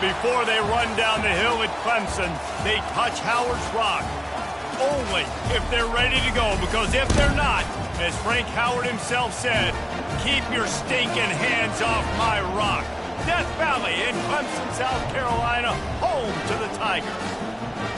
Before they run down the hill at Clemson, they touch Howard's rock. Only if they're ready to go, because if they're not, as Frank Howard himself said, keep your stinking hands off my rock. Death Valley in Clemson, South Carolina, home to the Tigers.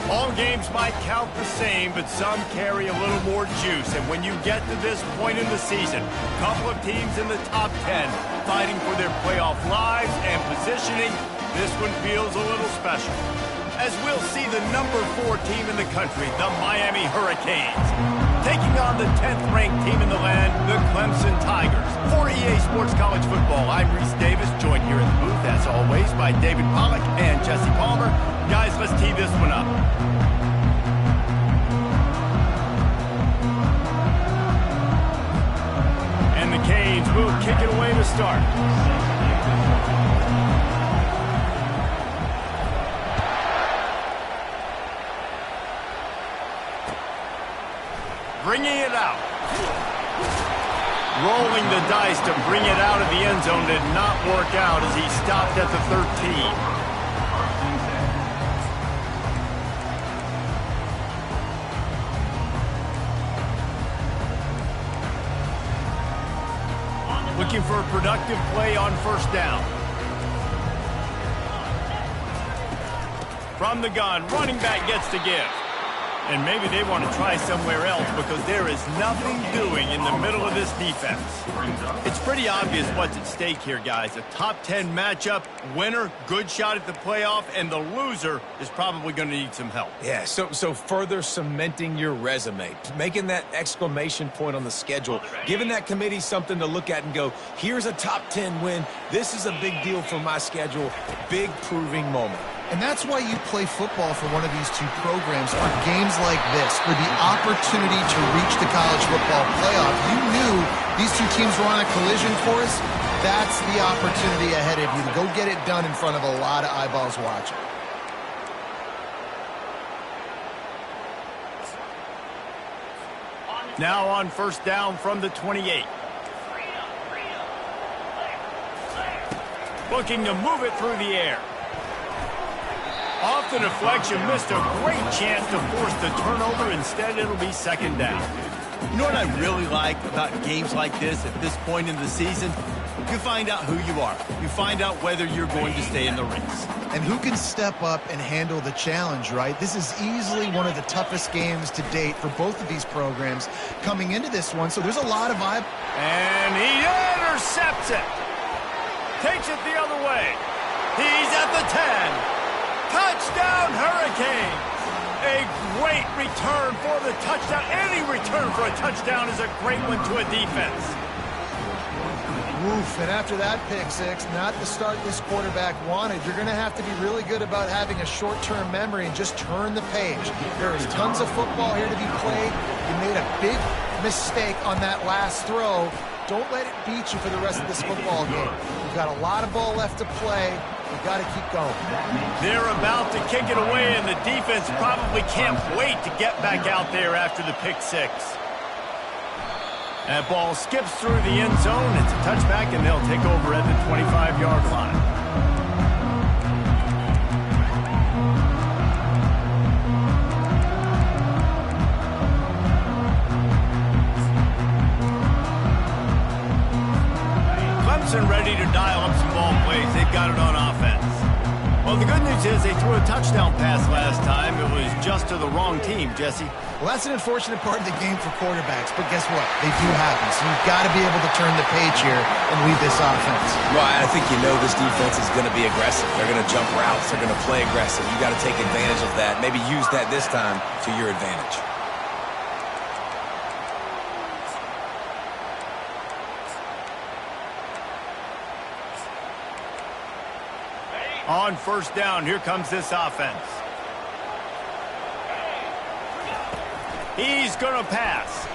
All games might count the same, but some carry a little more juice. And when you get to this point in the season, a couple of teams in the top 10 fighting for their playoff lives and positioning, this one feels a little special. As we'll see the number 4 team in the country, the Miami Hurricanes, taking on the 10th-ranked team in the land, the Clemson Tigers. For EA Sports College Football, I'm Reese Davis, joined here in the booth, as always, by David Pollack and Jesse Palmer. Guys, let's tee this one up. And the Canes will kick it away to start. Bringing it out. Rolling the dice to bring it out of the end zone did not work out as he stopped at the 13. Looking for a productive play on first down. From the gun, running back gets to give. And maybe they want to try somewhere else because there is nothing doing in the middle of this defense. It's pretty obvious what's at stake here, guys. A top 10 matchup, winner, good shot at the playoff, and the loser is probably going to need some help. Yeah, so further cementing your resume, making that exclamation point on the schedule, giving that committee something to look at and go, here's a top 10 win. This is a big deal for my schedule. Big proving moment. And that's why you play football for one of these two programs, for games like this, for the opportunity to reach the college football playoff. You knew these two teams were on a collision course. That's the opportunity ahead of you to go get it done in front of a lot of eyeballs watching. Now on first down from the 28. Looking to move it through the air. Off the deflection, missed a great chance to force the turnover. Instead, it'll be second down. You know what I really like about games like this at this point in the season? You find out who you are. You find out whether you're going to stay in the race. And who can step up and handle the challenge, right? This is easily one of the toughest games to date for both of these programs coming into this one, so there's a lot of vibe. And he intercepts it. Takes it the other way. He's at the 10. Touchdown, Hurricanes! A great return for the touchdown. Any return for a touchdown is a great one to a defense. Oof, and after that pick six, not the start this quarterback wanted. You're going to have to be really good about having a short-term memory and just turn the page. There is tons of football here to be played. You made a big mistake on that last throw. Don't let it beat you for the rest of this football game. You've got a lot of ball left to play. You've got to keep going. They're about to kick it away, and the defense probably can't wait to get back out there after the pick six. That ball skips through the end zone. It's a touchback, and they'll take over at the 25-yard line. Clemson ready to dial up some ball plays. They've got it on offense. Well, the good news is they threw a touchdown pass last time. It was just to the wrong team, Jesse. Well, that's an unfortunate part of the game for quarterbacks, but guess what? They do happen, so you've got to be able to turn the page here and lead this offense. Well, I think you know this defense is going to be aggressive. They're going to jump routes. They're going to play aggressive. You've got to take advantage of that. Maybe use that this time to your advantage. On first down, here comes this offense. He's going to pass,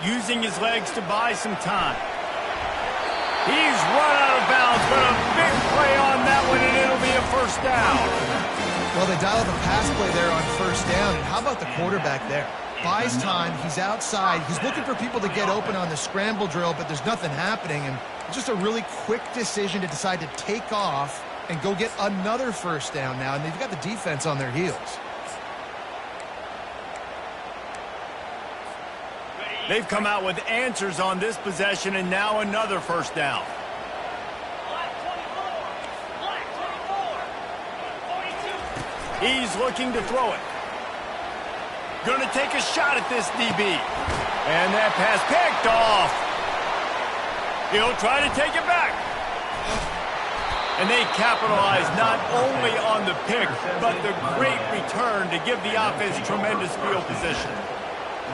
using his legs to buy some time. He's run out of bounds, but a big play on that one, and it'll be a first down. Well, they dial up a pass play there on first down, and how about the quarterback there? Buys time, he's outside, he's looking for people to get open on the scramble drill, but there's nothing happening, and just a really quick decision to decide to take off and go get another first down now, and they've got the defense on their heels. They've come out with answers on this possession, and now another first down. He's looking to throw it. Going to take a shot at this DB. And that pass picked off. He'll try to take it back. And they capitalize not only on the pick, but the great return to give the offense tremendous field position.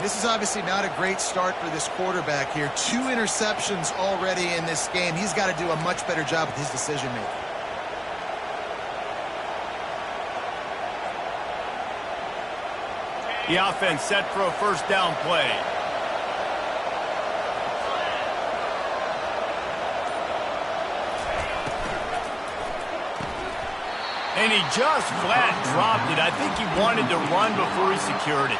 This is obviously not a great start for this quarterback here. 2 interceptions already in this game. He's got to do a much better job with his decision-making. The offense set for a first down play. And he just flat dropped it. I think he wanted to run before he secured it.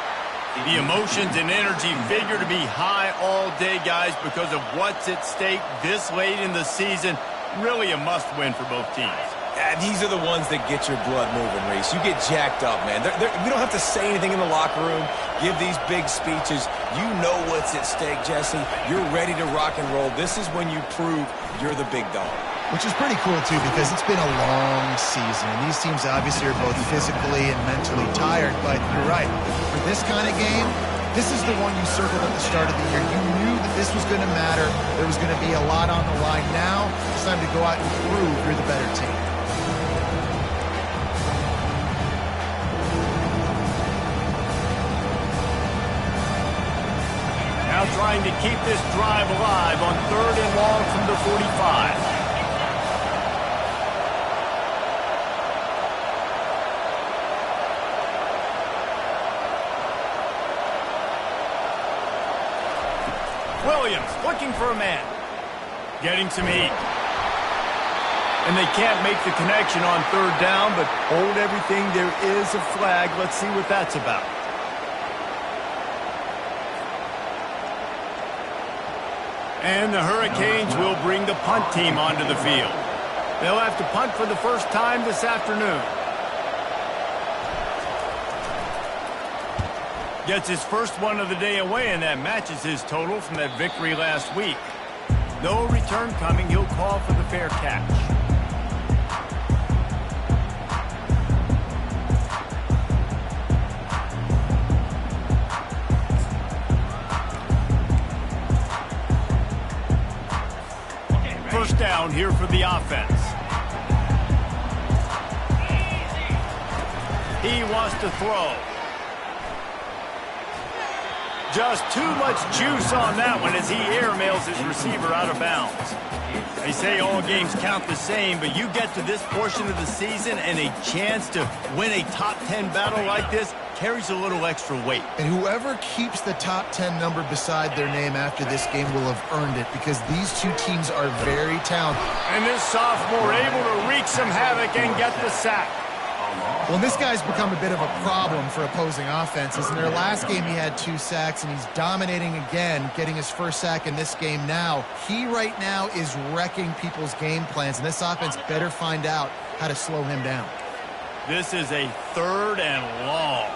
The emotions and energy figure to be high all day, guys, because of what's at stake this late in the season. Really a must-win for both teams. These are the ones that get your blood moving, Reese. You get jacked up, man. We don't have to say anything in the locker room, give these big speeches. You know what's at stake, Jesse. You're ready to rock and roll. This is when you prove you're the big dog. Which is pretty cool, too, because it's been a long season. And these teams obviously are both physically and mentally tired. But you're right. For this kind of game, this is the one you circled at the start of the year. You knew that this was going to matter. There was going to be a lot on the line. Now it's time to go out and prove you're the better team. Now trying to keep this drive alive on 3rd and long from the 45. Williams looking for a man. Getting some heat. And they can't make the connection on 3rd down, but hold everything. There is a flag. Let's see what that's about. And the Hurricanes will bring the punt team onto the field. They'll have to punt for the first time this afternoon. Gets his first one of the day away, and that matches his total from that victory last week. No return coming. He'll call for the fair catch. First down here for the offense. He wants to throw. Just too much juice on that one as he airmails his receiver out of bounds. They say all games count the same, but you get to this portion of the season and a chance to win a top 10 battle like this carries a little extra weight. And whoever keeps the top 10 number beside their name after this game will have earned it, because these two teams are very talented. And this sophomore able to wreak some havoc and get the sack. Well, this guy's become a bit of a problem for opposing offenses. In their last game, he had 2 sacks, and he's dominating again, getting his first sack in this game now. He right now is wrecking people's game plans, and this offense better find out how to slow him down. This is a 3rd and long.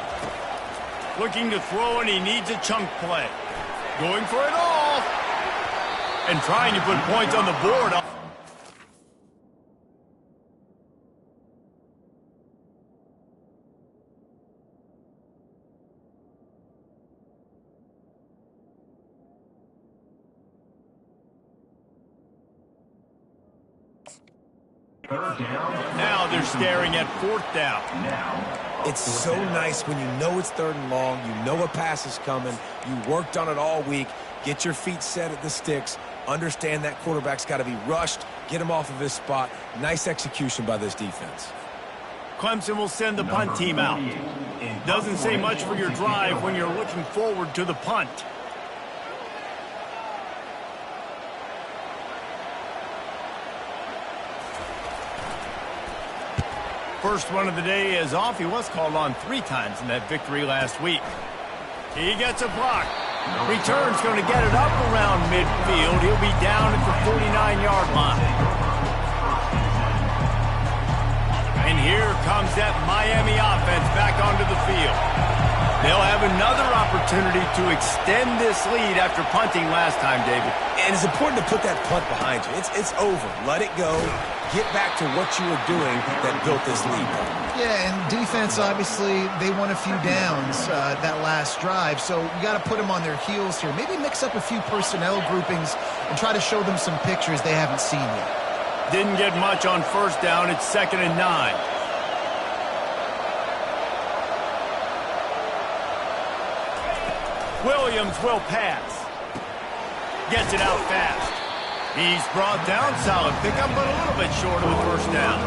Looking to throw, and he needs a chunk play. Going for it all. And trying to put points on the board. Now they're staring at 4th down. It's so nice when you know it's 3rd and long, you know a pass is coming, you worked on it all week, get your feet set at the sticks, understand that quarterback's got to be rushed, get him off of his spot. Nice execution by this defense. Clemson will send the punt team out. Doesn't say much for your drive when you're looking forward to the punt. First one of the day is off. He was called on 3 times in that victory last week. He gets a block. Return's going to get it up around midfield. He'll be down at the 49-yard line. comes that Miami offense back onto the field. They'll have another opportunity to extend this lead after punting last time, David. And it's important to put that punt behind you. It's over. Let it go. Get back to what you were doing that built this lead. Yeah, and defense, obviously, they won a few downs that last drive, so you got to put them on their heels here. Maybe mix up a few personnel groupings and try to show them some pictures they haven't seen yet. Didn't get much on first down. It's 2nd and 9. Williams will pass. Gets it out fast. He's brought down, solid pickup, but a little bit short of the first down.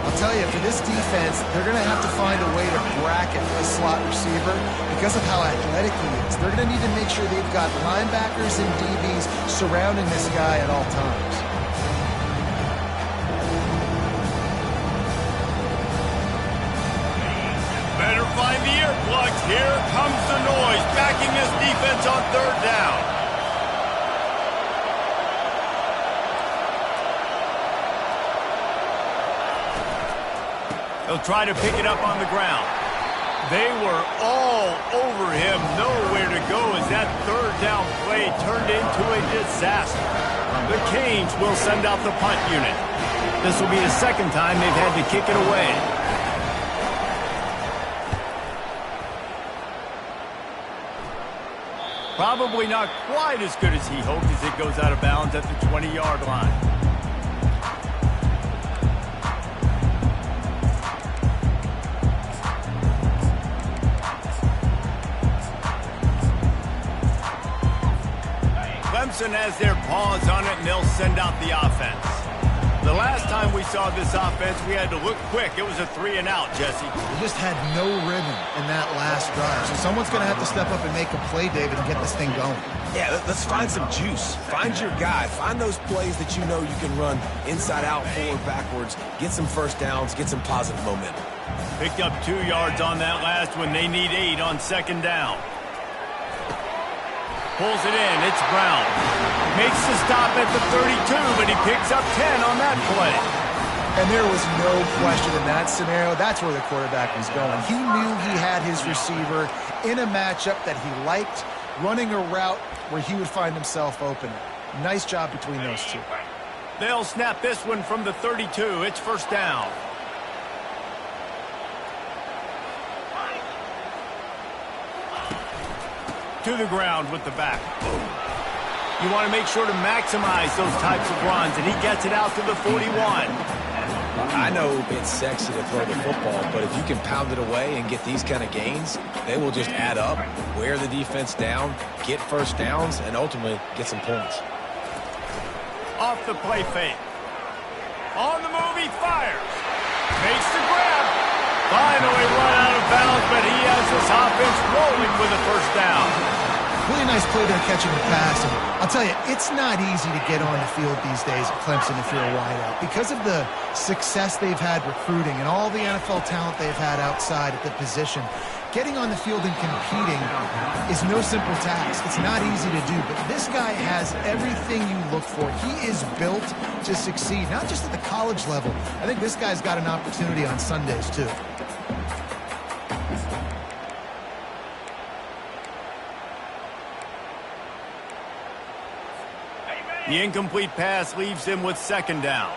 I'll tell you, for this defense, they're going to have to find a way to bracket a slot receiver because of how athletic he is. They're going to need to make sure they've got linebackers and DBs surrounding this guy at all times. Better find the earplugs. Here comes the noise, backing this defense on 3rd down. They'll try to pick it up on the ground. They were all over him, nowhere to go as that 3rd down play turned into a disaster. The Canes will send out the punt unit. This will be the 2nd time they've had to kick it away. Probably not quite as good as he hoped as it goes out of bounds at the 20-yard line. Clemson has their paws on it, and they'll send out the offense. The last time we saw this offense, we had to look quick. It was a 3-and-out, Jesse. They just had no rhythm in that last drive. So someone's going to have to step up and make a play, David, and get this thing going. Yeah, let's find some juice. Find your guy. Find those plays that you know you can run inside out, forward, backwards. Get some first downs. Get some positive momentum. Picked up 2 yards on that last one. They need 8 on 2nd down. Pulls it in. It's Brown. Makes the stop at the 32, but he picks up 10 on that play. And there was no question in that scenario. That's where the quarterback was going. He knew he had his receiver in a matchup that he liked, running a route where he would find himself open. Nice job between those two. They'll snap this one from the 32. It's 1st down. To the ground with the back. You want to make sure to maximize those types of runs, and he gets it out to the 41. I know it's sexy to throw the football, but if you can pound it away and get these kind of gains, they will just add up, wear the defense down, get first downs, and ultimately get some points. Off the play fake. On the move, he fires. Makes the grab. Finally run out of bounds, but he has this offense rolling with a 1st down. Really nice play there catching the pass. And I'll tell you, it's not easy to get on the field these days at Clemson if you're a wideout. Because of the success they've had recruiting and all the NFL talent they've had outside at the position, getting on the field and competing is no simple task. It's not easy to do, but this guy has everything you look for. He is built to succeed, not just at the college level. I think this guy's got an opportunity on Sundays, too. The incomplete pass leaves him with 2nd down.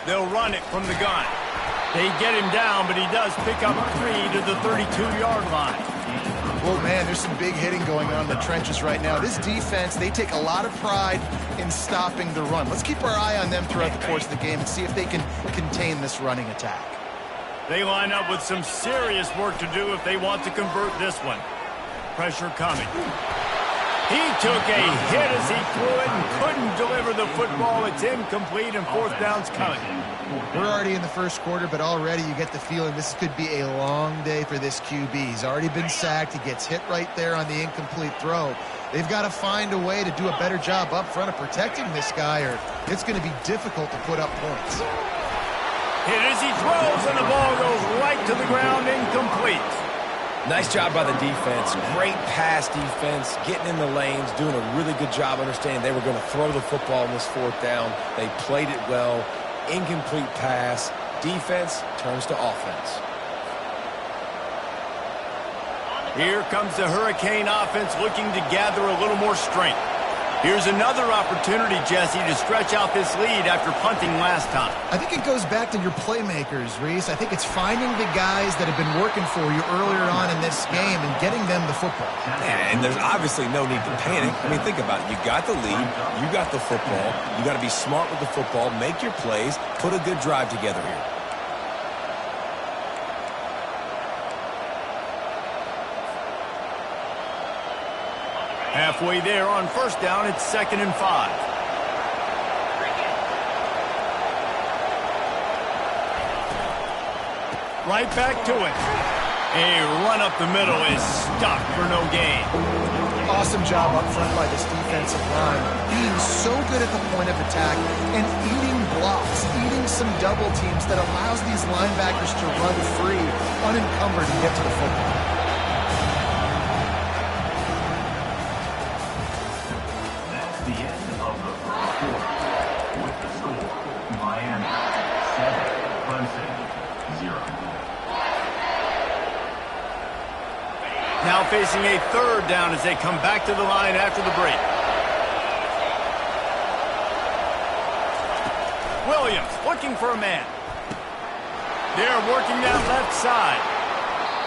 They'll run it from the gun. They get him down, but he does pick up 3 to the 32-yard line. Well, man, there's some big hitting going on in the trenches right now. This defense, they take a lot of pride in stopping the run. Let's keep our eye on them throughout the course of the game and see if they can contain this running attack. They line up with some serious work to do if they want to convert this one. Pressure coming. He took a hit as he threw it and couldn't deliver the football. It's incomplete, and 4th down's coming. We're already in the 1st quarter, but already you get the feeling this could be a long day for this QB. He's already been sacked. He gets hit right there on the incomplete throw. They've got to find a way to do a better job up front of protecting this guy, or it's going to be difficult to put up points. Hit as he throws, and the ball goes right to the ground, incomplete. Nice job by the defense. Great pass defense, getting in the lanes, doing a really good job understanding they were going to throw the football on this fourth down. They played it well. Incomplete pass. Defense turns to offense. Here comes the Hurricane offense looking to gather a little more strength. Here's another opportunity, Jesse, to stretch out this lead after punting last time. I think it goes back to your playmakers, Reese. I think it's finding the guys that have been working for you earlier on in this game and getting them the football. Yeah, and there's obviously no need to panic. I mean, think about it. You got the lead. You got the football. You got to be smart with the football, make your plays, put a good drive together here. Halfway there on first down, it's 2nd and 5. Right back to it. A run up the middle is stopped for no gain. Awesome job up front by this defensive line. Being so good at the point of attack and eating blocks, eating some double teams that allows these linebackers to run free, unencumbered, and get to the football. Now facing a 3rd down as they come back to the line after the break. Williams looking for a man. They're working that left side.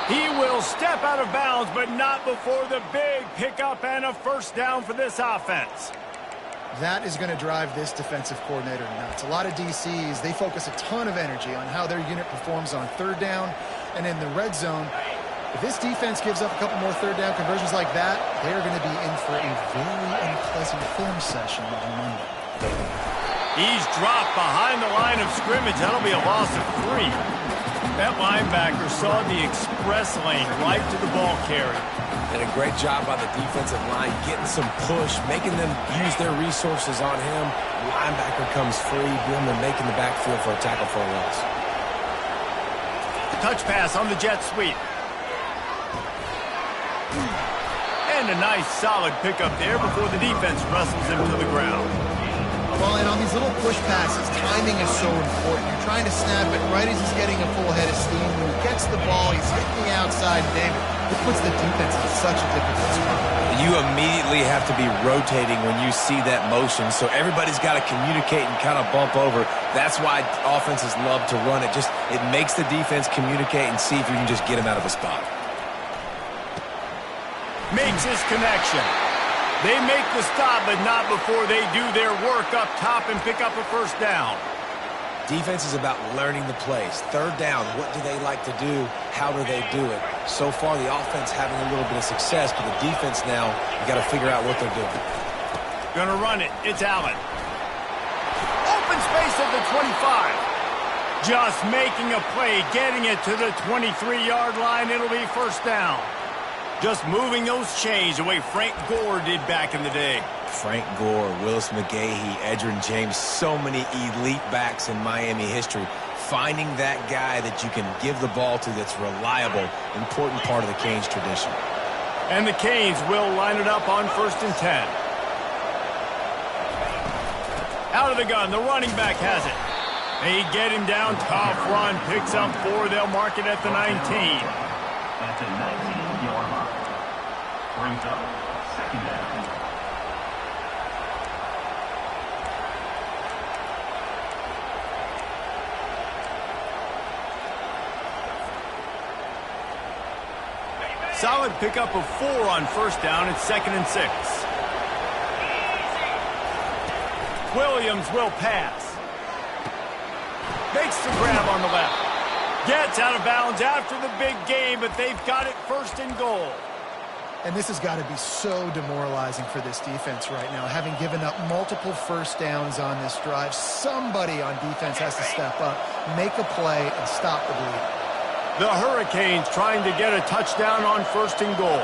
He will step out of bounds, but not before the big pickup and a first down for this offense. That is going to drive this defensive coordinator nuts. A lot of DCs, they focus a ton of energy on how their unit performs on 3rd down and in the red zone. If this defense gives up a couple more 3rd down conversions like that, they are going to be in for a very unpleasant film session on Monday. He's dropped behind the line of scrimmage. That'll be a loss of 3. That linebacker saw the express lane right to the ball carrier. And a great job by the defensive line, getting some push, making them use their resources on him. Linebacker comes free, boom, and making the backfield for a tackle for a loss. Touch pass on the jet sweep. And a nice solid pickup there before the defense wrestles him to the ground. Well, and on these little push passes, timing is so important. You're trying to snap it right as he's getting a full head of steam. When he gets the ball, he's hitting the outside, David. It puts the defense in such a difficult spot. You immediately have to be rotating when you see that motion, so everybody's got to communicate and kind of bump over. That's why offenses love to run it. It makes the defense communicate and see if you can just get him out of a spot. Makes his connection. They make the stop, but not before they do their work up top and pick up a first down. Defense is about learning the plays. 3rd down, what do they like to do? How do they do it? So far, the offense having a little bit of success, but the defense now, you got to figure out what they're doing. Gonna run it. It's Allen. Open space at the 25. Just making a play, getting it to the 23-yard line. It'll be first down. Just moving those chains the way Frank Gore did back in the day. Frank Gore, Willis McGahee, Edgerrin James, so many elite backs in Miami history. Finding that guy that you can give the ball to that's reliable, important part of the Canes tradition. And the Canes will line it up on 1st and 10. Out of the gun, the running back has it. They get him down, tough run, picks up 4. They'll mark it at the 19. At the 19-yard line. Brings up 2nd down. Solid pickup of 4 on first down. It's 2nd and 6. Williams will pass. Makes the grab on the left. Gets out of bounds after the big game, but they've got it 1st and goal. And this has got to be so demoralizing for this defense right now. Having given up multiple first downs on this drive, somebody on defense has to step up, make a play, and stop the bleed. The Hurricanes trying to get a touchdown on 1st and goal.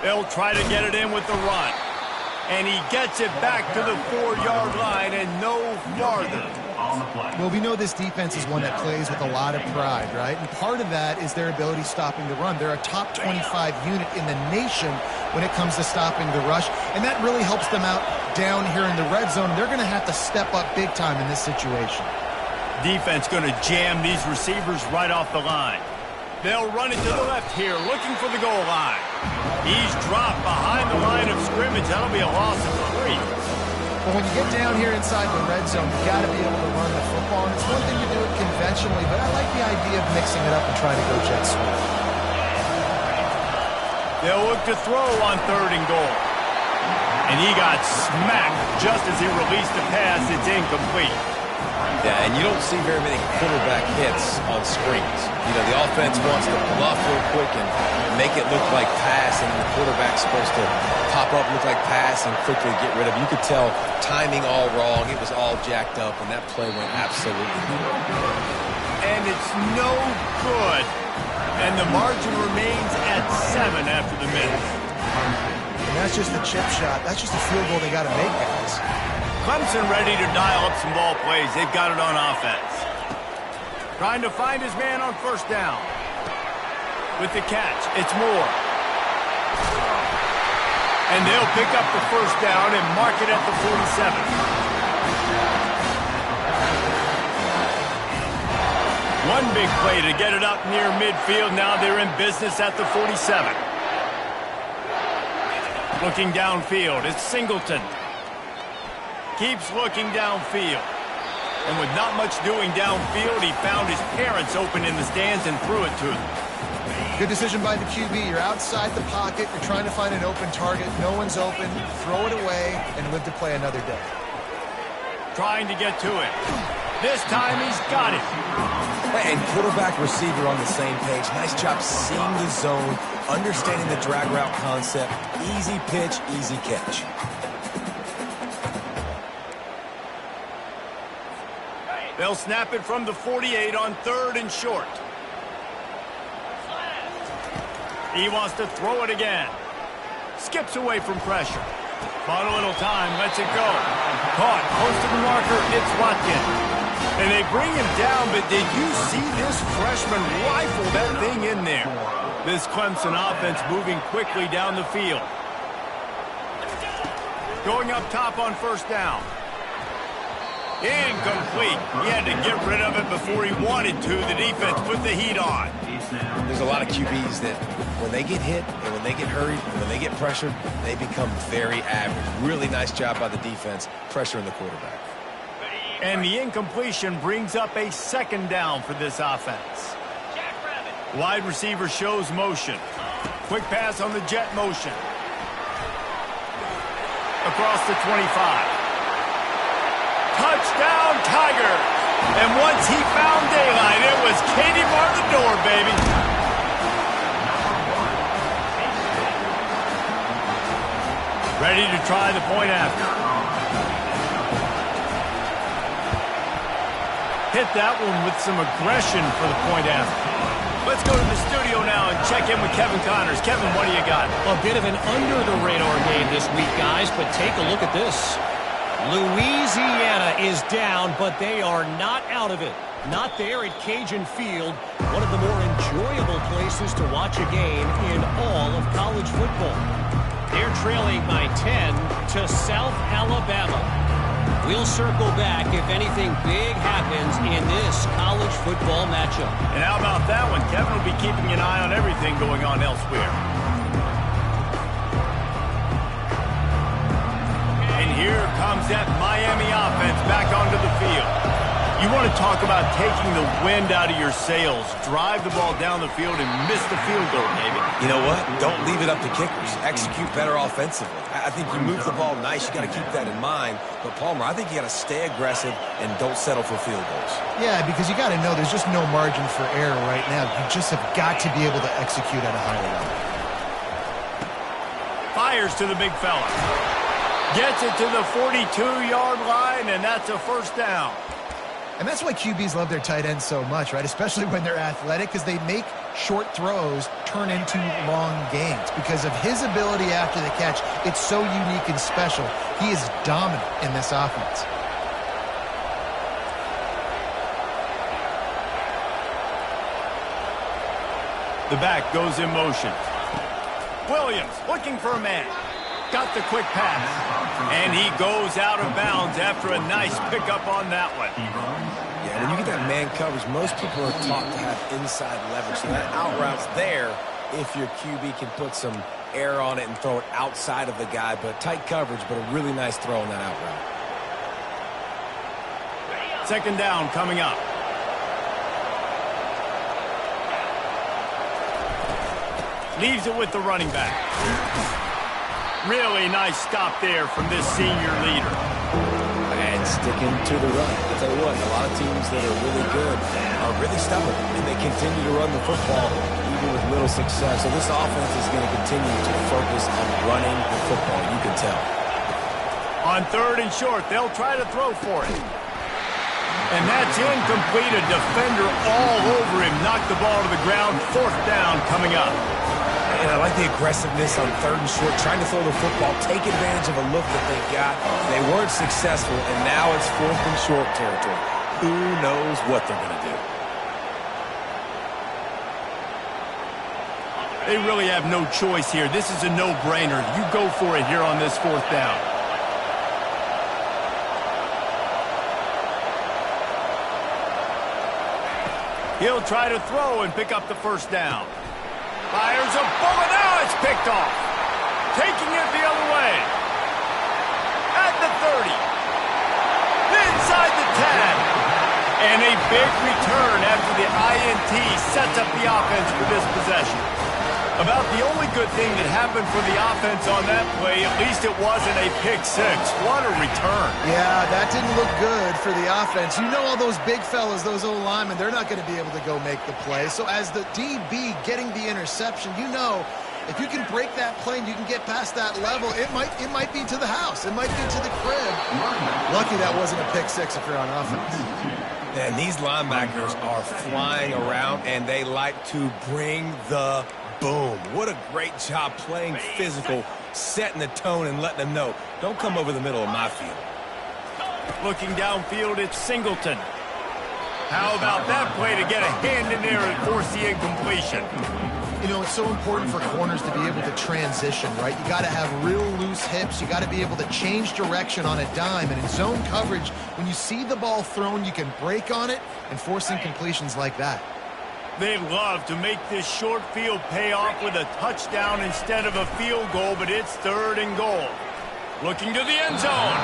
They'll try to get it in with the run. And he gets it back to the 4-yard line and no farther. On the play. Well, we know this defense is one that plays with a lot of pride, right? And part of that is their ability stopping the run. They're a top 25 unit in the nation when it comes to stopping the rush, and that really helps them out down here in the red zone. They're going to have to step up big time in this situation. Defense going to jam these receivers right off the line. They'll run it to the left here, looking for the goal line. He's dropped behind the line of scrimmage. That'll be a loss of 3. But when you get down here inside the red zone, you got to be able to run the football. And it's one thing to do it conventionally, but I like the idea of mixing it up and trying to go jet sweep. They'll look to throw on 3rd and goal. And he got smacked just as he released the pass. It's incomplete. Yeah, and you don't see very many quarterback hits on screens. You know, the offense wants to bluff real quick and make it look like pass, and the quarterback's supposed to pop up, look like pass, and quickly get rid of it. You could tell timing all wrong. It was all jacked up, and that play went absolutely nowhere. And it's no good. And the margin remains at 7 after the minute. And that's just the chip shot. That's just a field goal they got to make, guys. Clemson ready to dial up some ball plays. They've got it on offense. Trying to find his man on 1st down. With the catch, it's Moore. And they'll pick up the 1st down and mark it at the 47. One big play to get it up near midfield. Now they're in business at the 47. Looking downfield, it's Singleton. Keeps looking downfield. And with not much doing downfield, he found his parents open in the stands and threw it to them. Good decision by the QB. You're outside the pocket. You're trying to find an open target. No one's open. Throw it away and live to play another day. Trying to get to it. This time he's got it. And quarterback receiver on the same page. Nice job seeing the zone, understanding the drag route concept. Easy pitch, easy catch. They'll snap it from the 48 on 3rd and short. He wants to throw it again. Skips away from pressure. Bought a little time, lets it go. Caught, close to the marker, it's Watkins. And they bring him down, but did you see this freshman rifle that thing in there? This Clemson offense moving quickly down the field. Going up top on 1st down. Incomplete. He had to get rid of it before he wanted to. The defense put the heat on. There's a lot of QBs that when they get hit and when they get hurried and when they get pressured, they become very average. Really nice job by the defense, pressuring the quarterback. And the incompletion brings up a 2nd down for this offense. Wide receiver shows motion. Quick pass on the jet motion. Across the 25. Touchdown, Tigers! And once he found daylight, it was Katie bar the door, baby. Ready to try the point after. Hit that one with some aggression for the point after. Let's go to the studio now and check in with Kevin Connors. Kevin, what do you got? A bit of an under-the-radar game this week, guys, but take a look at this. Louisiana is down, but they are not out of it. Not there at Cajun Field, one of the more enjoyable places to watch a game in all of college football. They're trailing by 10 to South Alabama. We'll circle back if anything big happens in this college football matchup. And how about that one? Kevin will be keeping an eye on everything going on elsewhere. And here comes that Miami offense back onto the field. You want to talk about taking the wind out of your sails. Drive the ball down the field and miss the field goal, David. You know what? Don't leave it up to kickers. Execute better offensively. I think you move the ball nice. You got to keep that in mind. But, Palmer, I think you got to stay aggressive and don't settle for field goals. Yeah, because you got to know there's just no margin for error right now. You just have got to be able to execute at a higher level. Fires to the big fella. Gets it to the 42-yard line, and that's a 1st down. And that's why QBs love their tight ends so much, right? Especially when they're athletic, because they make short throws turn into long gains. Because of his ability after the catch, it's so unique and special. He is dominant in this offense. The back goes in motion. Williams looking for a man. Got the quick pass. And he goes out of bounds after a nice pickup on that one. Yeah, when you get that man coverage, most people are taught to have inside leverage. So that out route's there if your QB can put some air on it and throw it outside of the guy. But tight coverage, but a really nice throw on that out route. Second down coming up. Leaves it with the running back. Really nice stop there from this senior leader. And sticking to the run. I'll tell you what, a lot of teams that are really good are really stubborn, and they continue to run the football even with little success. So this offense is going to continue to focus on running the football, you can tell. On third and short, they'll try to throw for it. And that's incomplete. A defender all over him. Knocked the ball to the ground. Fourth down coming up. And I like the aggressiveness on third and short, trying to throw the football, take advantage of a look that they got. They weren't successful, and now it's fourth and short territory. Who knows what they're going to do? They really have no choice here. This is a no-brainer. You go for it here on this fourth down. He'll try to throw and pick up the first down. Fires a bullet. Now it's picked off. Taking it the other way. At the 30. Inside the 10. And a big return after the INT sets up the offense for this possession. About the only good thing that happened for the offense on that play, at least it wasn't a pick six. What a return. Yeah, that didn't look good for the offense. You know all those big fellas, those O-linemen, they're not going to be able to go make the play. So as the DB getting the interception, you know if you can break that play and you can get past that level, it might be to the house. It might be to the crib. Lucky that wasn't a pick six if you're on offense. And these linebackers are flying around, and they like to bring the boom. What a great job playing physical, setting the tone and letting them know, don't come over the middle of my field. Looking downfield, it's Singleton. How about that play to get a hand in there and force the incompletion? You know, it's so important for corners to be able to transition, right? You got to have real loose hips. You got to be able to change direction on a dime. And in zone coverage, when you see the ball thrown, you can break on it and force incompletions like that. They'd love to make this short field pay off with a touchdown instead of a field goal, but it's third and goal. Looking to the end zone.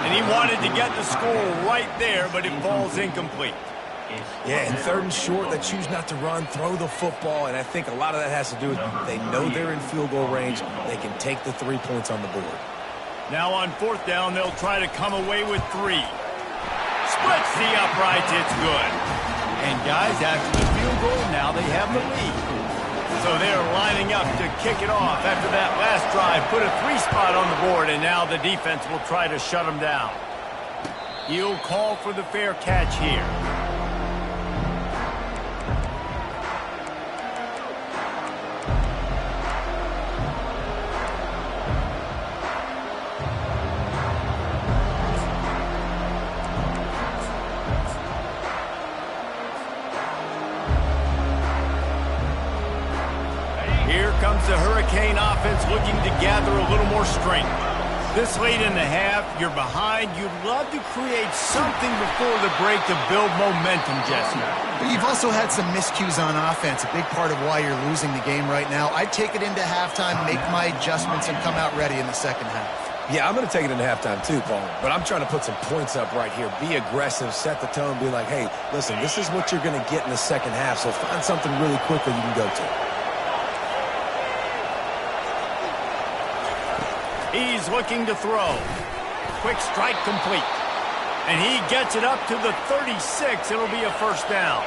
And he wanted to get the score right there, but it falls incomplete. Yeah, and third and short, they choose not to run, throw the football, and I think a lot of that has to do with they know they're in field goal range. They can take the 3 points on the board. Now on fourth down, they'll try to come away with 3. Splits the uprights, it's good. And guys, after the field goal, now they have the lead. So they're lining up to kick it off after that last drive. Put a 3 spot on the board, and now the defense will try to shut them down. He'll call for the fair catch here. Comes the Hurricane offense looking to gather a little more strength. This late in the half, you're behind. You'd love to create something before the break to build momentum, Jesse. But you've also had some miscues on offense, a big part of why you're losing the game right now. I'd take it into halftime, make my adjustments, and come out ready in the second half. Yeah, I'm going to take it into halftime too, Paul. But I'm trying to put some points up right here. Be aggressive, set the tone, be like, hey, listen, this is what you're going to get in the second half, so find something really quickly you can go to. He's looking to throw. Quick strike complete. And he gets it up to the 36. It'll be a first down.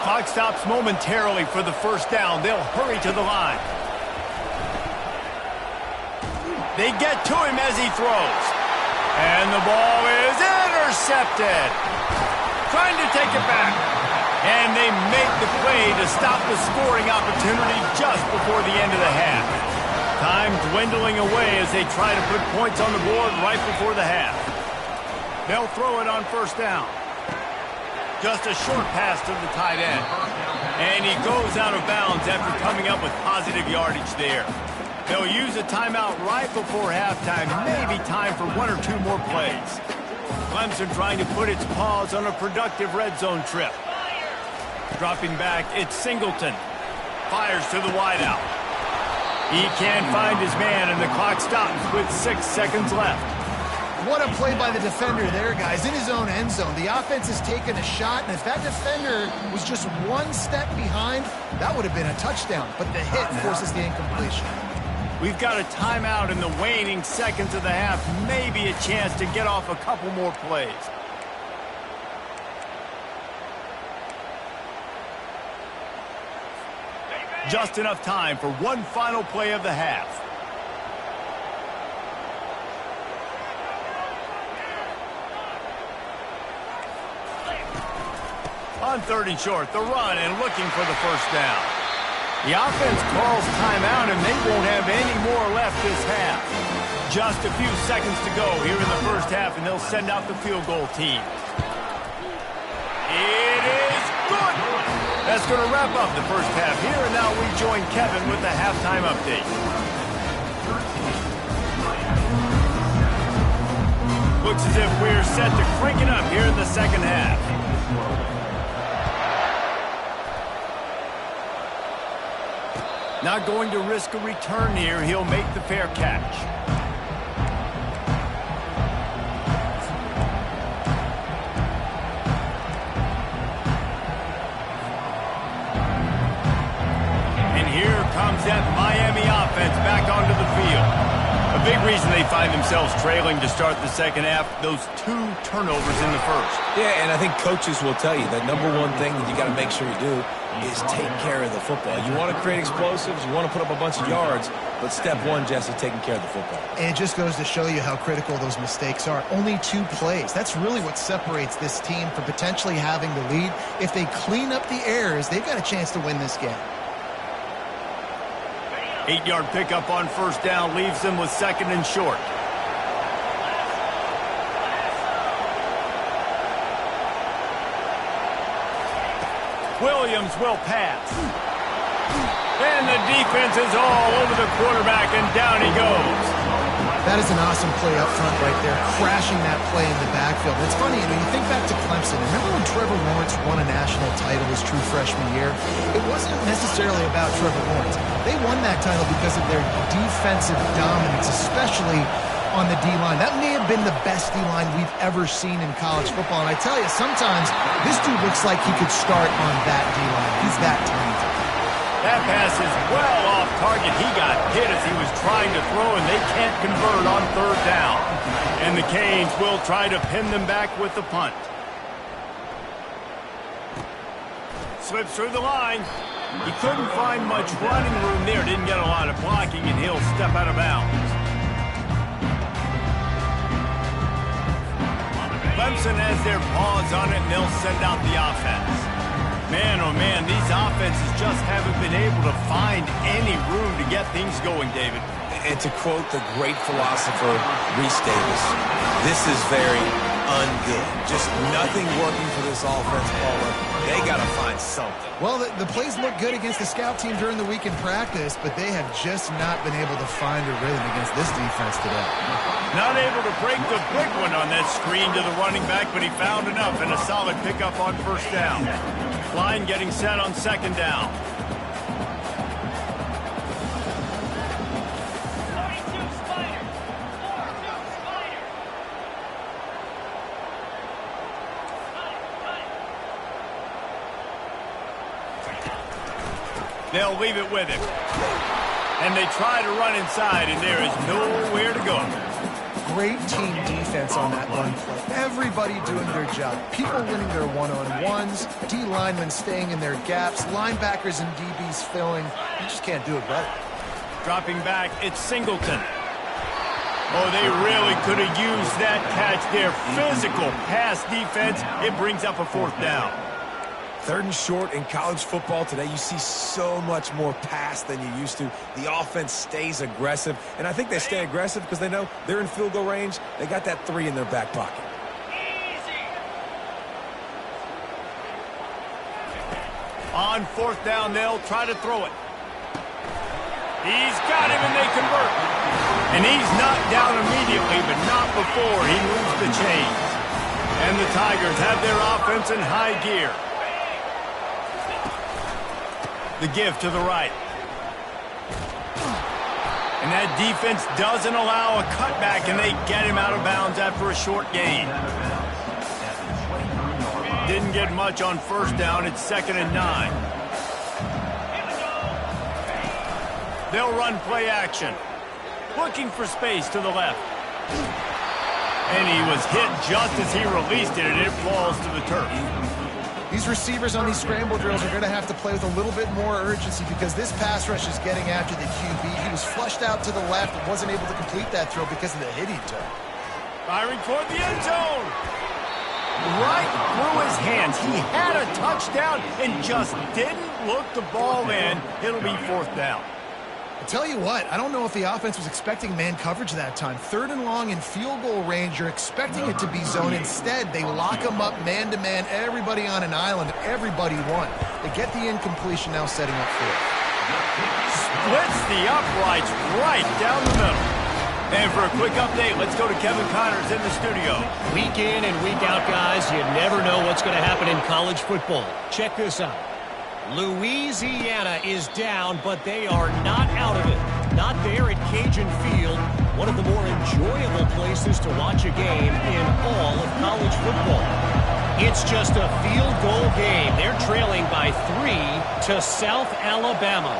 Clock stops momentarily for the first down. They'll hurry to the line. They get to him as he throws. And the ball is intercepted. Trying to take it back. And they make the play to stop the scoring opportunity just before the end of the half. Time dwindling away as they try to put points on the board right before the half. They'll throw it on first down. Just a short pass to the tight end. And he goes out of bounds after coming up with positive yardage there. They'll use a timeout right before halftime. Maybe time for one or two more plays. Clemson trying to put its paws on a productive red zone trip. Dropping back, it's Singleton. Fires to the wideout. He can't find his man, and the clock stops with 6 seconds left. What a play by the defender there, guys. In his own end zone, the offense has taken a shot, and if that defender was just one step behind, that would have been a touchdown. But the hit forces the incompletion. We've got a timeout in the waning seconds of the half. Maybe a chance to get off a couple more plays. Just enough time for one final play of the half. On 3rd and short, the run and looking for the first down. The offense calls timeout, and they won't have any more left this half. Just a few seconds to go here in the first half, and they'll send out the field goal team. It is good! That's going to wrap up the first half here, and now we join Kevin with the halftime update. Looks as if we're set to crank it up here in the second half. Not going to risk a return here. He'll make the fair catch. And here comes that Miami offense back onto the field. A big reason they find themselves trailing to start the second half, those 2 turnovers in the first. Yeah, and I think coaches will tell you that number one thing that you got to make sure you do is take care of the football. You want to create explosives, you want to put up a bunch of yards, but step one, Jesse, taking care of the football. And it just goes to show you how critical those mistakes are. Only 2 plays. That's really what separates this team from potentially having the lead. If they clean up the errors, they've got a chance to win this game. 8-yard pickup on first down leaves them with 2nd and short. Williams will pass. And the defense is all over the quarterback, and down he goes. That is an awesome play up front right there, crashing that play in the backfield. It's funny, you think back to Clemson. Remember when Trevor Lawrence won a national title his true freshman year? It wasn't necessarily about Trevor Lawrence. They won that title because of their defensive dominance, especially on the D-line. That may have been the best D-line we've ever seen in college football. And I tell you, sometimes this dude looks like he could start on that D-line. He's that talented. That pass is well off target. He got hit as he was trying to throw, and they can't convert on 3rd down. And the Canes will try to pin them back with the punt. Slips through the line. He couldn't find much running room there. Didn't get a lot of blocking, and he'll step out of bounds. Clemson has their paws on it, and they'll send out the offense. Man, oh man, these offenses just haven't been able to find any room to get things going, David. And to quote the great philosopher Reese Davis, this is very ungood. Just nothing working for this offense, Paula. They got to find something. Well, the plays look good against the scout team during the week in practice, but they have just not been able to find a rhythm against this defense today. Not able to break the big one on that screen to the running back, but he found enough and a solid pickup on first down. Line getting set on 2nd down. They'll leave it with him. And they try to run inside, and there is nowhere to go. Great team defense on that run play. Everybody doing their job. People winning their one-on-ones, D-linemen staying in their gaps, linebackers and DBs filling. You just can't do it better. Dropping back, it's Singleton. Oh, they really could have used that catch there. Physical pass defense. It brings up a 4th down. 3rd and short in college football today, you see so much more pass than you used to. The offense stays aggressive, and I think they stay aggressive because they know they're in field goal range. They got that 3 in their back pocket. On fourth down, they'll try to throw it. He's got him, and they convert. And he's knocked down immediately, but not before he moves the chains. And the Tigers have their offense in high gear. The give to the right. And that defense doesn't allow a cutback, and they get him out of bounds after a short gain. Didn't get much on first down. It's 2nd and 9. They'll run play action. Looking for space to the left. And he was hit just as he released it, and it falls to the turf. These receivers on these scramble drills are going to have to play with a little bit more urgency because this pass rush is getting after the QB. He was flushed out to the left and wasn't able to complete that throw because of the hit he took. Firing toward the end zone. Right through his hands. He had a touchdown and just didn't look the ball in. It'll be 4th down. I tell you what, I don't know if the offense was expecting man coverage that time. 3rd and long in field goal range, you're expecting it to be zone. Instead, they lock them up man-to-man, everybody on an island, everybody won. They get the incompletion now setting up for it. Splits the uprights right down the middle. And for a quick update, let's go to Kevin Connors in the studio. Week in and week out, guys, you never know what's going to happen in college football. Check this out. Louisiana is down, but they are not out of it. Not there at Cajun Field, one of the more enjoyable places to watch a game in all of college football. It's just a field goal game. They're trailing by 3 to South Alabama.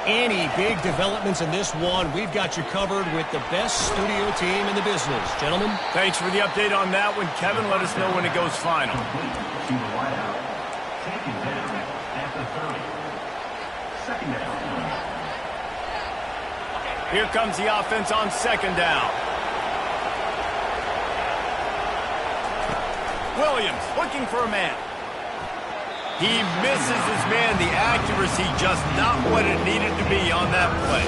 Any big developments in this one, we've got you covered with the best studio team in the business. Gentlemen. Thanks for the update on that one. Kevin, let us know when it goes final. Here comes the offense on 2nd down. Williams looking for a man. He misses his man. The accuracy just not what it needed to be on that play.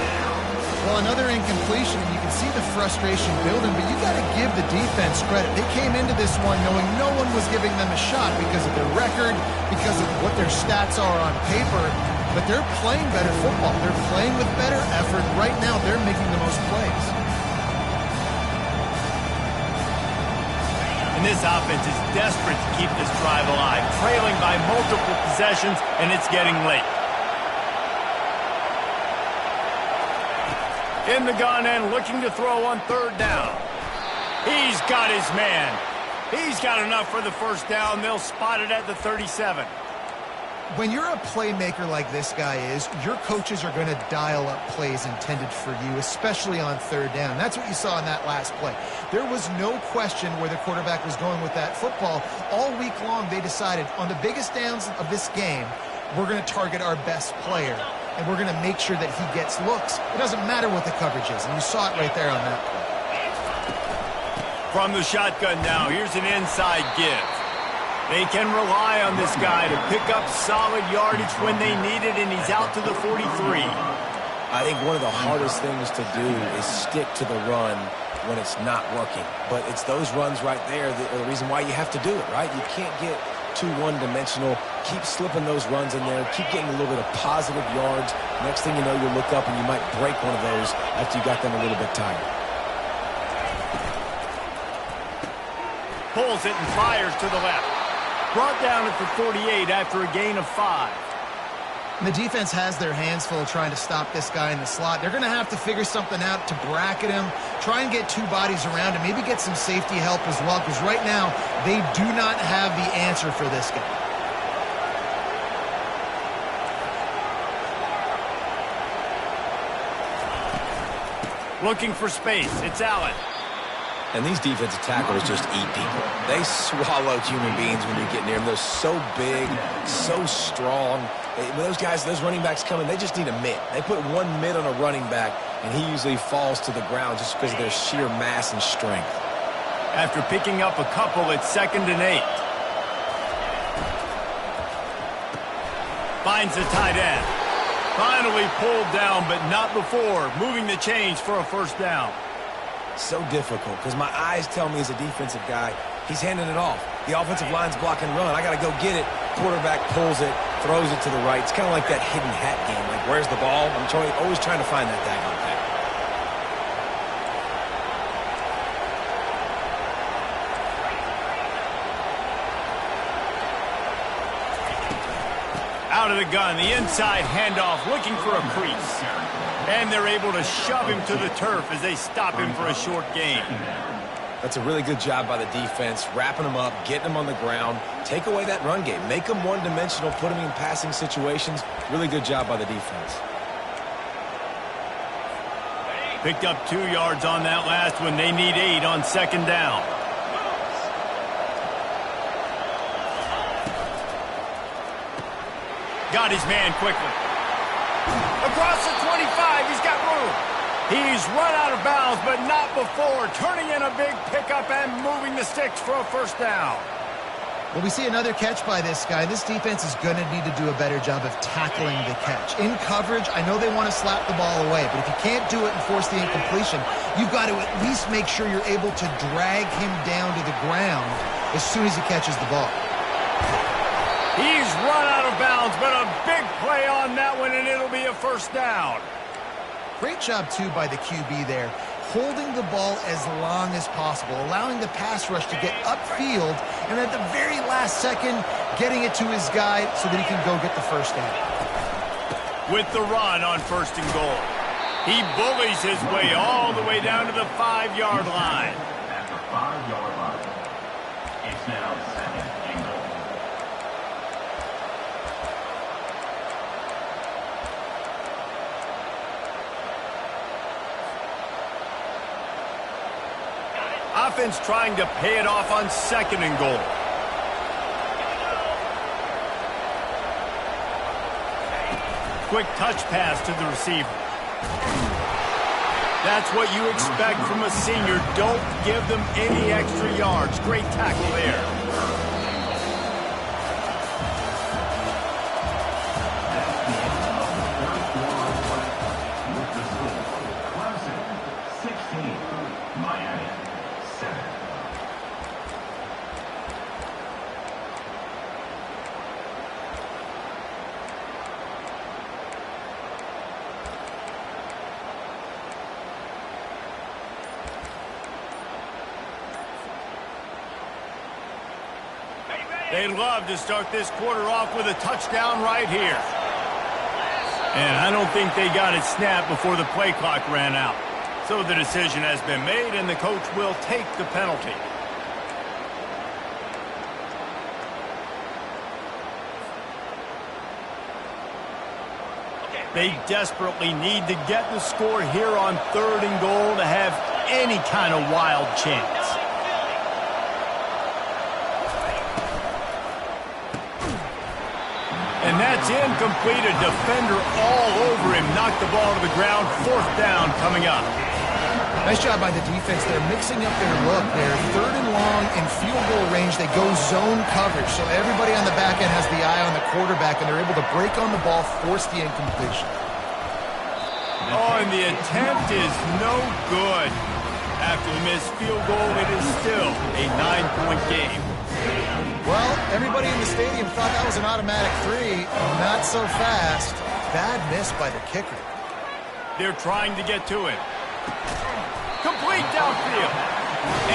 Well, another incompletion, and you can see the frustration building, but you got to give the defense credit. They came into this one knowing no one was giving them a shot because of their record, because of what their stats are on paper, but they're playing better football. They're playing with better effort. Right now, they're making the most plays. And this offense is desperate to keep this drive alive, trailing by multiple possessions, and it's getting late. In the gun and looking to throw on 3rd down. He's got his man. He's got enough for the first down. They'll spot it at the 37. When you're a playmaker like this guy is, your coaches are going to dial up plays intended for you, especially on 3rd down. That's what you saw in that last play. There was no question where the quarterback was going with that football. All week long, they decided on the biggest downs of this game, we're going to target our best player, and we're going to make sure that he gets looks. It doesn't matter what the coverage is, and you saw it right there on that play. From the shotgun now, here's an inside give. They can rely on this guy to pick up solid yardage when they need it, and he's out to the 43. I think one of the hardest things to do is stick to the run when it's not working. But it's those runs right there that are the reason why you have to do it, right? You can't get too one-dimensional. Keep slipping those runs in there. Keep getting a little bit of positive yards. Next thing you know, you look up and you might break one of those after you got them a little bit tired. Pulls it and fires to the left. Brought down at the 48 after a gain of 5. And the defense has their hands full trying to stop this guy in the slot. They're going to have to figure something out to bracket him, try and get 2 bodies around him, maybe get some safety help as well, because right now they do not have the answer for this guy. Looking for space. It's Allen. And these defensive tackles just eat people. They swallow human beings when you get near them. They're so big, so strong. When those guys, those running backs come in, they just need a mid. They put 1 mid on a running back, and he usually falls to the ground just because of their sheer mass and strength. After picking up a couple, it's 2nd and 8. Finds the tight end. Finally pulled down, but not before. Moving the chains for a first down. So difficult because my eyes tell me as a defensive guy, he's handing it off. The offensive line's blocking run. I got to go get it. Quarterback pulls it throws it to the right. It's kind of like that hidden hat game. Like, where's the ball? I'm always trying to find that daggone thing. Out of the gun, the inside handoff, looking for a crease. And they're able to shove him to the turf as they stop him for a short gain. That's a really good job by the defense, wrapping them up, getting them on the ground. Take away that run game. Make them one-dimensional, put them in passing situations. Really good job by the defense. Picked up 2 yards on that last one. They need 8 on second down. Got his man quickly. Across the 25, he's got room. He's run out of bounds, but not before. Turning in a big pickup and moving the sticks for a first down. Well, we see another catch by this guy. This defense is going to need to do a better job of tackling the catch. In coverage, I know they want to slap the ball away, but if you can't do it and force the incompletion, you've got to at least make sure you're able to drag him down to the ground as soon as he catches the ball. He's run out of bounds, but a big play on that one, and it'll be a first down. Great job, too, by the QB there, holding the ball as long as possible, allowing the pass rush to get upfield, and at the very last second, getting it to his guy so that he can go get the first down. With the run on first and goal. He bullies his way all the way down to the 5-yard line. At the 5-yard line, it's now second and goal. Offense trying to pay it off on second and goal. Quick touch pass to the receiver. That's what you expect from a senior. Don't give them any extra yards. Great tackle there. Clemson 16, Miami 7. They'd love to start this quarter off with a touchdown right here. And I don't think they got it snapped before the play clock ran out. So the decision has been made, and the coach will take the penalty. They desperately need to get the score here on third and goal to have any kind of wild chance. And that's incomplete. A defender all over him. Knocked the ball to the ground. Fourth down coming up. Nice job by the defense. They're mixing up their look. They're third and long in field goal range. They go zone coverage. So everybody on the back end has the eye on the quarterback, and they're able to break on the ball, force the incompletion. Oh, and the attempt is no good. After the missed field goal, it is still a 9-point game. Well, everybody in the stadium thought that was an automatic 3. Not so fast. Bad miss by the kicker. They're trying to get to it. Complete downfield.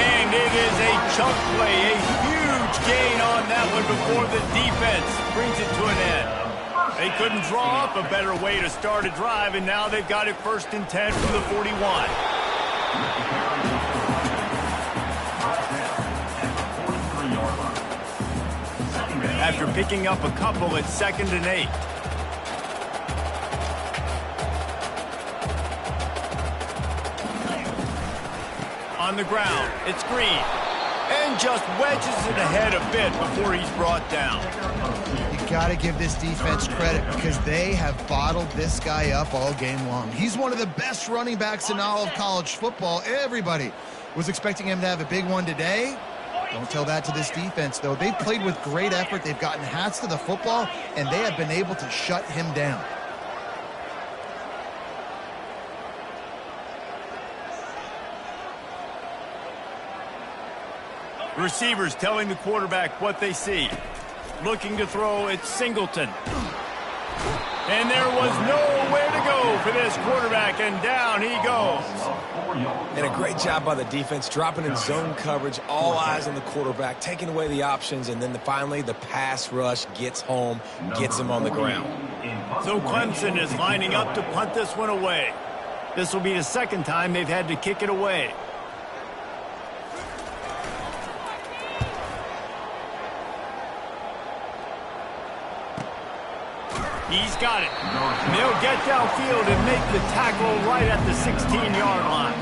And it is a chunk play, a huge gain on that one before the defense brings it to an end. They couldn't draw up a better way to start a drive, and now they've got it first and 10 from the 41. After picking up a couple at second and 8. On the ground, it's Green. And just wedges it ahead a bit before he's brought down. You got to give this defense credit because they have bottled this guy up all game long. He's one of the best running backs in all of college football. Everybody was expecting him to have a big one today. Don't tell that to this defense, though. They've played with great effort. They've gotten hats to the football, and they have been able to shut him down. Receivers telling the quarterback what they see. Looking to throw, it's Singleton. And there was nowhere to go for this quarterback, and down he goes. And a great job by the defense, dropping in zone coverage, all eyes on the quarterback, taking away the options, and then finally the pass rush gets home, gets him on the ground. So Clemson is lining up to punt this one away. This will be the second time they've had to kick it away. He's got it. And they'll get downfield and make the tackle right at the 16-yard line.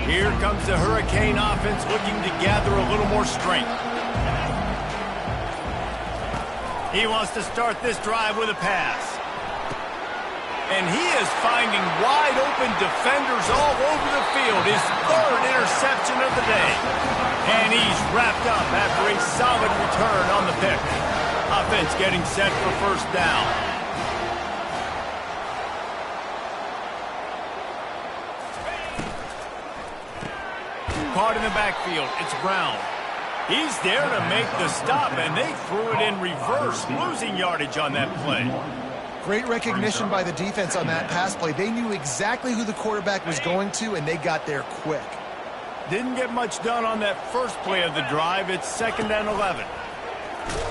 Here comes the Hurricane offense looking to gather a little more strength. He wants to start this drive with a pass. And he is finding wide-open defenders all over the field. His third interception of the day. And he's wrapped up after a solid return on the pick. Offense getting set for first down. Caught in the backfield. It's Brown. He's there to make the stop, and they threw it in reverse, losing yardage on that play. Great recognition by the defense on that pass play. They knew exactly who the quarterback was going to, and they got there quick. Didn't get much done on that first play of the drive. It's 2nd and 11.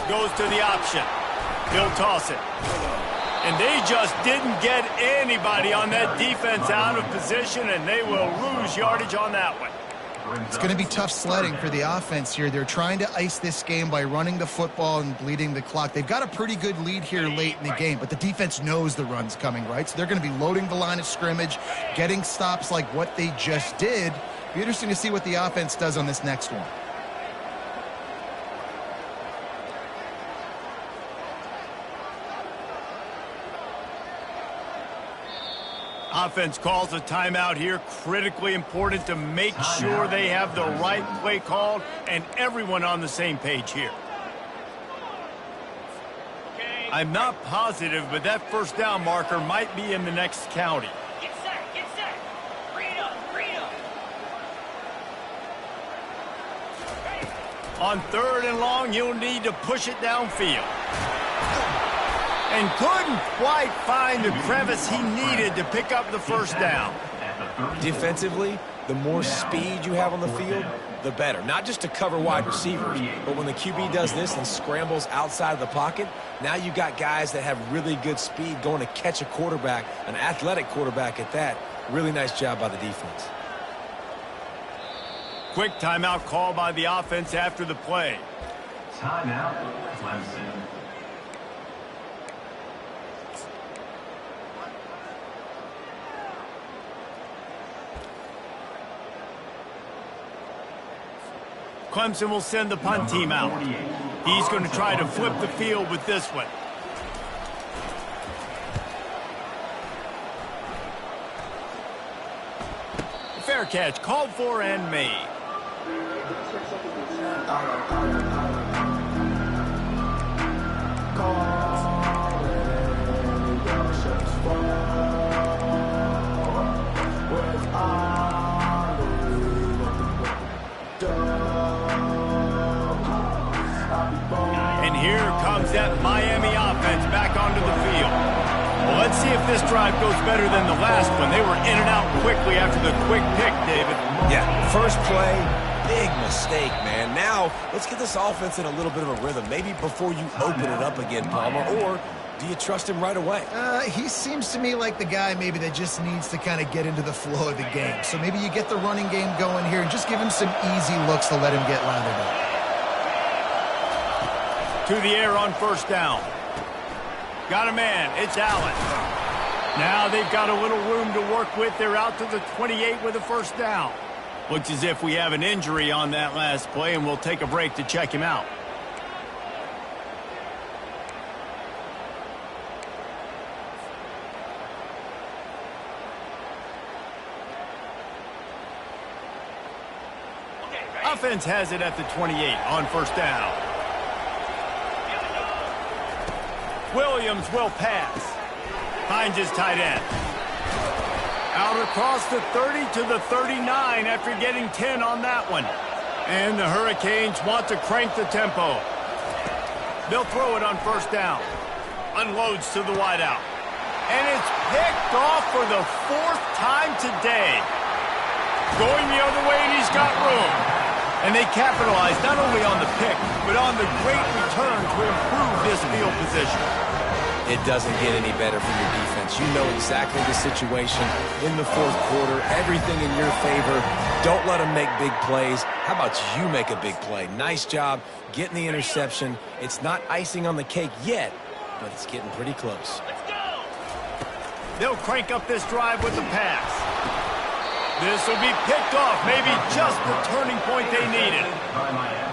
Goes to the option. He'll toss it. And they just didn't get anybody on that defense out of position, and they will lose yardage on that one. It's going to be tough sledding for the offense here. They're trying to ice this game by running the football and bleeding the clock. They've got a pretty good lead here late in the game, but the defense knows the run's coming, right? So they're going to be loading the line of scrimmage, getting stops like what they just did. Be interesting to see what the offense does on this next one. Offense calls a timeout here. Critically important to make sure they have the right play called and everyone on the same page here. I'm not positive, but that first down marker might be in the next county. Get set, get set. Read up, read up. On 3rd and long, you'll need to push it downfield. And couldn't quite find the crevice he needed to pick up the first down. Defensively, the more speed you have on the field, the better. Not just to cover wide receivers, but when the QB does this and scrambles outside of the pocket, now you've got guys that have really good speed going to catch a quarterback, an athletic quarterback at that. Really nice job by the defense. Quick timeout call by the offense after the play. Timeout, Clemson. Clemson will send the punt team out. He's going to try to flip the field with this one. Fair catch, called for and made. And here comes that Miami offense back onto the field. Well, let's see if this drive goes better than the last one. They were in and out quickly after the quick pick, David. Yeah, first play, big mistake, man. Now, let's get this offense in a little bit of a rhythm. Maybe before you open it up again, Palmer, or do you trust him right away? He seems to me like the guy maybe that just needs to kind of get into the flow of the game. So maybe you get the running game going here and just give him some easy looks to let him get lathered up. To the air on first down. Got a man. It's Allen. Now they've got a little room to work with. They're out to the 28 with a first down. Looks as if we have an injury on that last play, and we'll take a break to check him out. Offense has it at the 28 on first down. Williams will pass. Finds his tight end. Out across the 30 to the 39 after getting 10 on that one. And the Hurricanes want to crank the tempo. They'll throw it on first down. Unloads to the wideout. And it's picked off for the 4th time today. Going the other way, and he's got room. And they capitalize not only on the pick, but on the great return to improve this field position. It doesn't get any better for your defense. You know exactly the situation in the 4th quarter. Everything in your favor. Don't let them make big plays. How about you make a big play? Nice job getting the interception. It's not icing on the cake yet, but it's getting pretty close. They'll crank up this drive with the pass. This will be picked off. Maybe just the turning point they needed.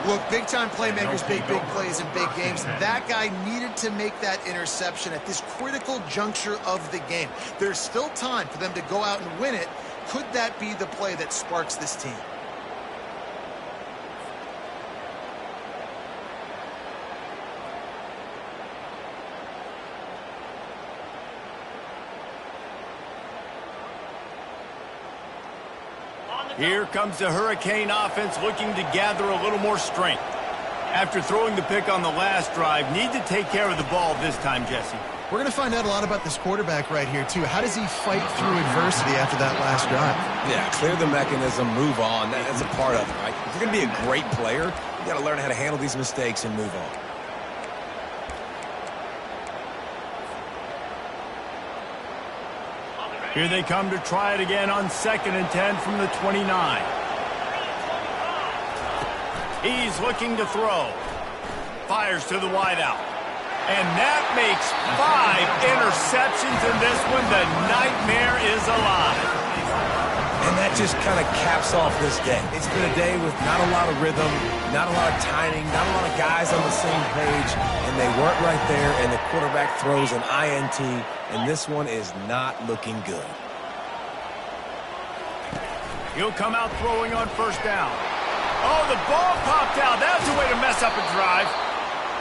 Look, big-time playmakers make big plays in big games. That guy needed to make that interception at this critical juncture of the game. There's still time for them to go out and win it. Could that be the play that sparks this team? Here comes the Hurricane offense looking to gather a little more strength. After throwing the pick on the last drive, need to take care of the ball this time, Jesse. We're going to find out a lot about this quarterback right here, too. How does he fight through adversity after that last drive? Yeah, clear the mechanism, move on. That's a part of it, right? If you're going to be a great player, you got to learn how to handle these mistakes and move on. Here they come to try it again on 2nd and 10 from the 29. He's looking to throw. Fires to the wideout. And that makes 5 interceptions in this one. The nightmare is alive. And that just kind of caps off this day. It's been a day with not a lot of rhythm, not a lot of timing, not a lot of guys on the same page, and they weren't right there, and the quarterback throws an INT, and this one is not looking good. He'll come out throwing on first down. Oh, the ball popped out. That's a way to mess up a drive.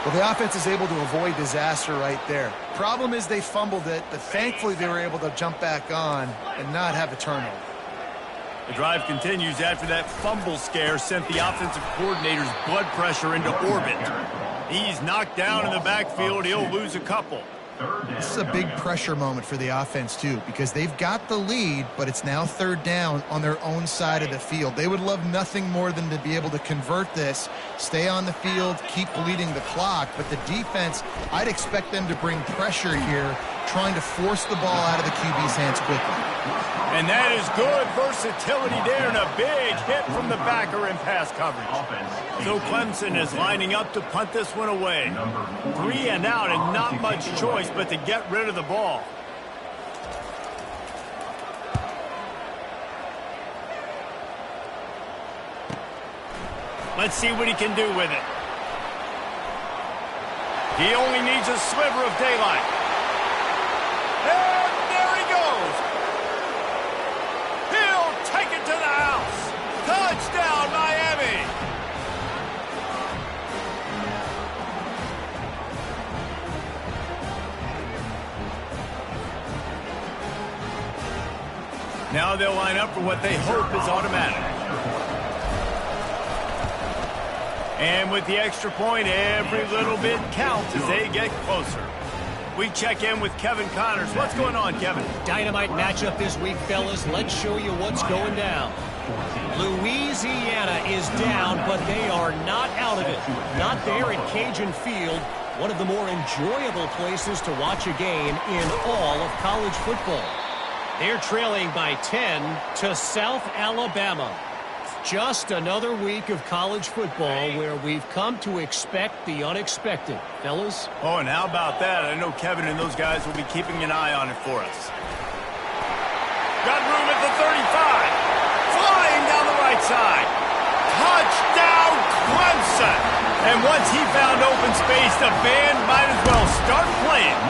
Well, the offense is able to avoid disaster right there. Problem is they fumbled it, but thankfully they were able to jump back on and not have a turnover. The drive continues after that fumble scare sent the offensive coordinator's blood pressure into orbit. He's knocked down in the backfield. He'll lose a couple. This is a big pressure moment for the offense, too, because they've got the lead, but it's now 3rd down on their own side of the field. They would love nothing more than to be able to convert this, stay on the field, keep bleeding the clock, but the defense, I'd expect them to bring pressure here, trying to force the ball out of the QB's hands quickly. And that is good versatility there and a big hit from the backer in pass coverage. So Clemson is lining up to punt this one away. 3 and out and not much choice but to get rid of the ball. Let's see what he can do with it. He only needs a sliver of daylight. And there he goes. He'll take it to the house. Touchdown, Miami. Now they'll line up for what they hope is automatic. And with the extra point, every little bit counts as they get closer. We check in with Kevin Connors. What's going on, Kevin? Dynamite matchup this week, fellas. Let's show you what's going down. Louisiana is down, but they are not out of it. Not there at Cajun Field, one of the more enjoyable places to watch a game in all of college football. They're trailing by 10 to South Alabama. Just another week of college football where we've come to expect the unexpected. Fellas? Oh, and how about that? I know Kevin and those guys will be keeping an eye on it for us. Got room at the 35. Flying down the right side. Touchdown, Clemson! And once he found open space, the band might as well start playing.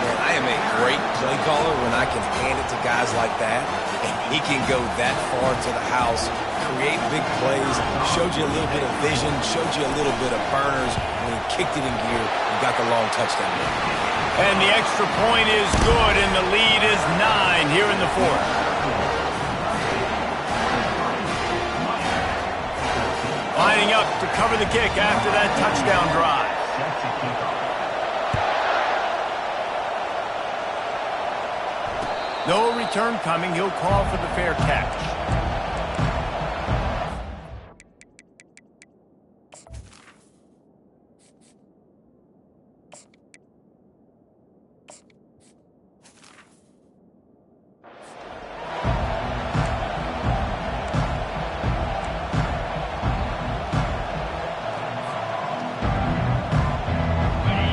Man, I am am a great play caller when I can hand it to guys like that. And he can go that far to the house, create big plays, showed you a little bit of vision, showed you a little bit of burners. When he kicked it in gear and got the long touchdown. And the extra point is good, and the lead is 9 here in the fourth. Lining up to cover the kick after that touchdown drive. No return coming. He'll call for the fair catch.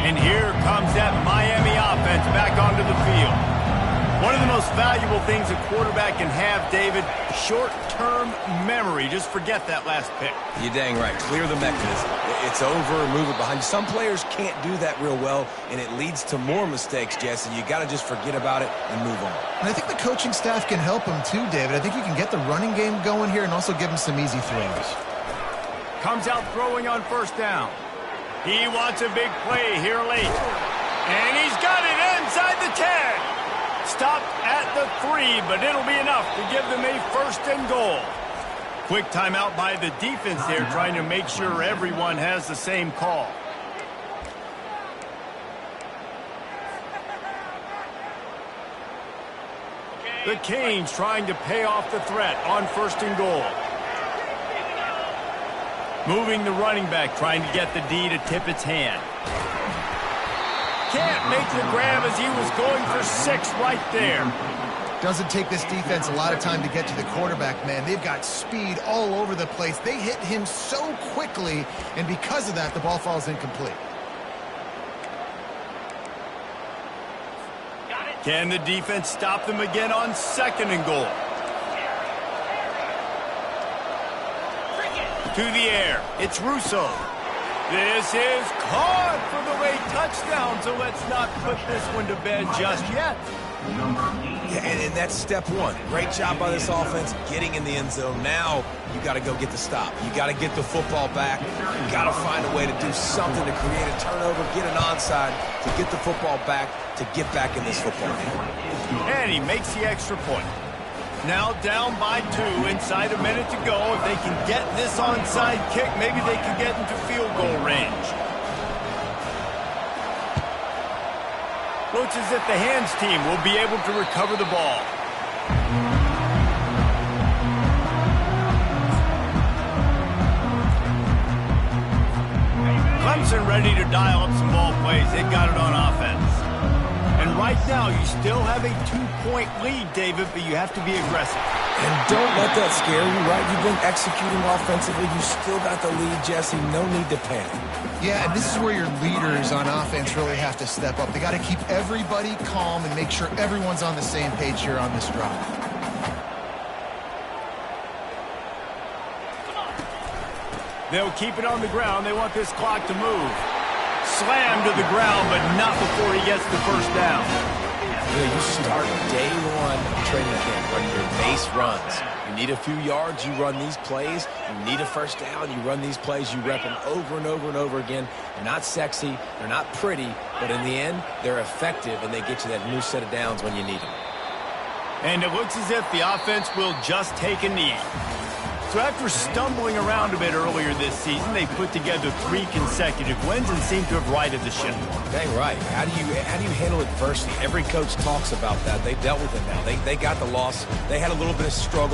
And here comes that Miami offense back onto the field. One of the most valuable things a quarterback can have, David, short-term memory. Just forget that last pick. You're dang right. Clear the mechanism. It's over, move it behind you. Some players can't do that real well, and it leads to more mistakes, Jesse. You got to just forget about it and move on. And I think the coaching staff can help him too, David. I think you can get the running game going here and also give him some easy throws. Comes out throwing on first down. He wants a big play here late. And he's got it inside the 10. Stopped at the 3, but it'll be enough to give them a first and goal. Quick timeout by the defense there, trying to make sure everyone has the same call. The Canes trying to pay off the threat on first and goal. Moving the running back, trying to get the D to tip its hand. Can't make the grab as he was going for 6 right there. Doesn't take this defense a lot of time to get to the quarterback, man. They've got speed all over the place. They hit him so quickly, and because of that, the ball falls incomplete. Can the defense stop them again on second and goal? To the air. It's Russo. This is caught for the late touchdown, so let's not put this one to bed just yet. Yeah, and that's step one. Great job by this offense getting in the end zone. Now you got to go get the stop. You got to get the football back. You got to find a way to do something to create a turnover, get an onside, to get the football back, to get back in this football game. And he makes the extra point. Now down by 2, inside a minute to go. If they can get this onside kick, maybe they can get into field goal range. Looks as if the hands team will be able to recover the ball. Clemson ready to dial up some ball plays. They got it on offense. And right now, you still have a 2-point lead, David, but you have to be aggressive. And don't let that scare you, right? You've been executing offensively. You still got the lead, Jesse. No need to panic. Yeah, and this is where your leaders on offense really have to step up. They got to keep everybody calm and make sure everyone's on the same page here on this drive. They'll keep it on the ground. They want this clock to move. Slammed to the ground, but not before he gets the first down. Yeah, you start day one of training camp running your base runs. You need a few yards, you run these plays. You need a first down, you run these plays. You rep them over and over and over again. They're not sexy, they're not pretty, but in the end, they're effective, and they get you that new set of downs when you need them. And it looks as if the offense will just take a knee. So after stumbling around a bit earlier this season, they put together 3 consecutive wins and seem to have righted the ship. Dang right. How do you handle adversity? Every coach talks about that. They dealt with it now. They got the loss. They had a little bit of struggle.